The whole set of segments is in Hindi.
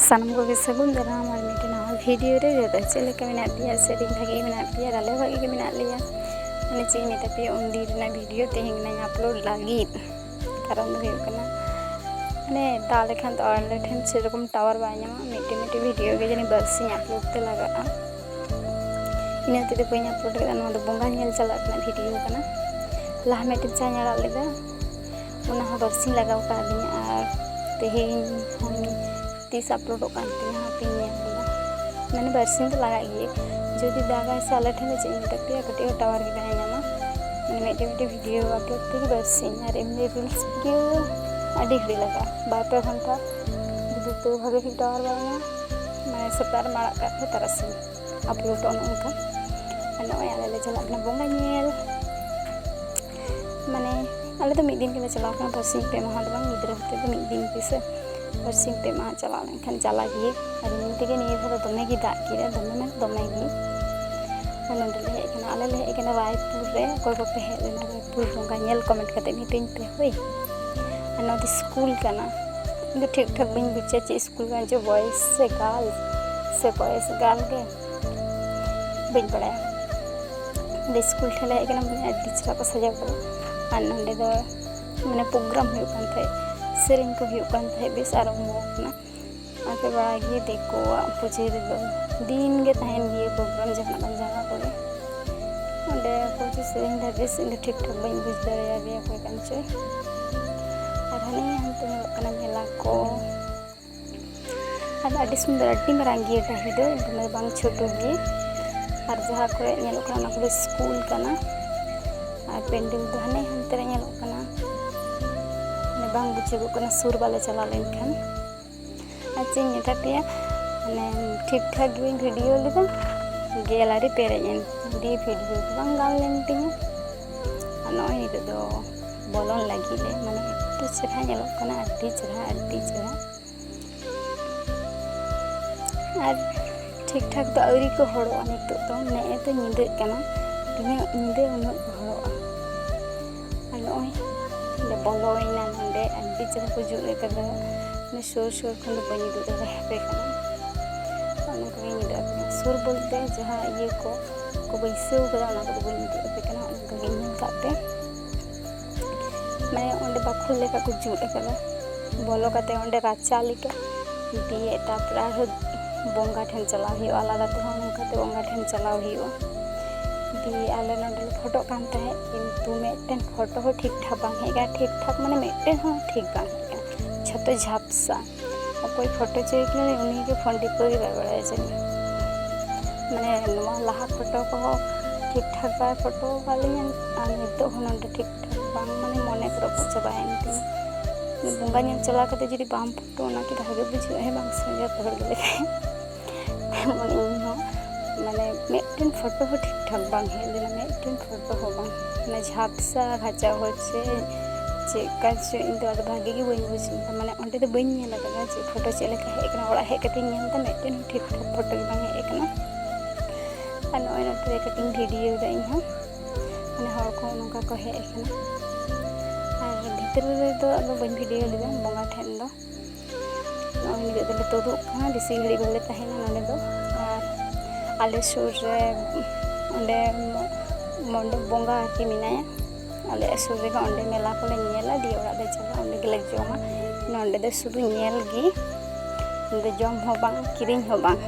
सानम को सगुन दाराम और मिट्टी नवा वीडियो रे जो चले का मेना पिया सेटिंग भागे मेना पिया राले भागे के मेना लिया मैंने ची मेता पिया उंदी रेना वीडियो तेहिंग ना अपलोड लागी कारण दो हुयो कना माने दाले खान तो आले ठेन सेरकम टावर बाय ᱧᱟᱢᱟ मिट्टी वीडियो के जनी बरसी अपलोड ते लगा इना ते बई अपलोड के ना बोंगा नेल चला कना वीडियो कना लाह मेटे चा ñाड़ा लेदा उना हो बरसी लगाव का दिया और तेहिंग तीस अपलोड मैंने बरसिंग तो लगा गए जो दागा से आले ठेन चेक पे कटे टावर के बायमा मैंने मेटे वीडियो अपलोड पे बरसिंग और एमनी रील्स वीडियो अड़ी घड़ी लगा 2-3 घंटा तो भागे ठीक टावर बायमा मैं सप्ताह माड़ा का तरसिंग अपलोड उनका नॉय आले चला बोंगा नेल माने आले तो मिद दिन के चला बरसिंग पे महा दो गिद्रा होते तो मिद दिन पे बरसिंग पे महा चला लेकिन चला गए और इनते नहीं दमे की दाग की दमे में दमे की नोडले हेकना आले ले हेकना रायपुर रे कोई को पे हेलेना रायपुर बोंगा नेल कमेंट करते मीटिंग पे होई और नो स्कूल कना इनके ठीक ठाक बिन बिचे चे स्कूल का जो बॉयज से बॉयज गर्ल के बिन पड़ा दे स्कूल ठेला हेकना मैं टीचर को सजा कर और नोडे दो माने प्रोग्राम हुई कान थे सेरिंग को हुई कान थे बेस आरम्भना आके बड़ा ये देखो पूछे दिन के तहन ये प्रोग्राम जहां बन जगह करे ओंडे पूछे सेरिंग दा बेस इन ठीक ठाक बन बुझ दरिया गया कोई कंचे और हने हम तो कना मेला को और अडी सुंदर अडी मरांगी डाही दो दमे बांग छोटो गे और जहां करे नेलो कना को स्कूल कना और पेंडिंग तो हने हम तेरे नेलो कना ने बांग बुझे को सुर वाले चला लेनखान अच्छे नेटा पे माने ठीक ठाक गे वीडियो लेदा गैलरी पेरेजन दी वीडियो बांग गाल लेनती नॉय नितो दो बोलन लगी ले माने तो चेहरा नेलो कना अड्डी चेहरा और ठीक ठाक तो औरी को हड़ो नितो तो ने तो निदे कना तिने निदे उन हड़ो और नॉय ले बोलोइना नंदे अड्डी चेहरा को जुले कदा ने शोर खंड बनी दो पे सुर बोलते जहाँ ये को बैसे को बनी दो पे मैं ओंडे बाखुल लेका को जुले कदा बोलो कते ओंडे राचा लिका दिए तापर बोंगा ठेन चला ही आलादा तो हम कते बोंगा ठेन चला ही दी आले नोडे फोटो कान तहे किंतु मेटेन फोटो हो ठीक ठाक बांग हेगा ठीक ठाक माने मेटेन हो ठीक बांग हेगा छतो झापसा और कोई फोटो चेक ले उन्हीं के फोन डिपो के बड़ा जे माने नवा लाहा फोटो को ठीक ठाक बा फोटो वाले आन नितो होनडे ठीक ठाक बांग माने मने करो चबायनती बोंगा ने चला कते जदी बाम फोटो ना के भागे बुझे है बांग संजा पकड़ ले मन इन माने मेटेन फोटो हो ठीक ठाक बांग हेले मेटेन फोटो हो बांग माने झापसा घाचा होचे चेका जो इन तो भागे की बई बुझी माने ओंडे तो बई लगा जे फोटो चले का हेकना ओड़ा हेकते नेलता मेटेन ठीक ठाक फोटो की बांग हेकना और नॉय नोटे कटिंग वीडियो दा इन हम माने हर को नोका को हेकना और भीतर रे तो अब बई वीडियो लेदा बोंगा ठेन दो नॉय निदे दले तो दो कना बेसी घड़ी बले तहेना नोडे दो और आले सुर रे ओंडे मोंडे बोंगा की मिनाया आले सुर रे ओंडे मेला को नेला दी ओड़ा दे चला ओंडे गेले जोमा नोंडे दे सुदु नेल गी ओंडे जोम हो बांग किरिंग हो बांग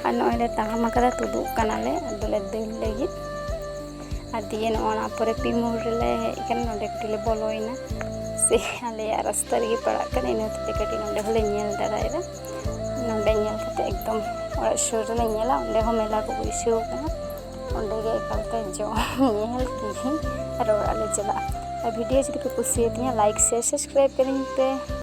और नॉय ताम कदा तुदु कनाले अदले दिल लगी और दिए नोना परे पिमुर ले इकन नोंडे कटिले बोलोइना से आले रास्ता रे पड़ा कने नते कटी नोंडे होले नेल दरायरा नोंडे नेल कते एकदम और सुर ले नेला ओंडे हो मेला को बुइसो कना ओंडे गे एकलते जो नेल की और ओड़ा ले चला और वीडियो जदि पे कुछ लाइक शेयर सब्सक्राइब करें पे।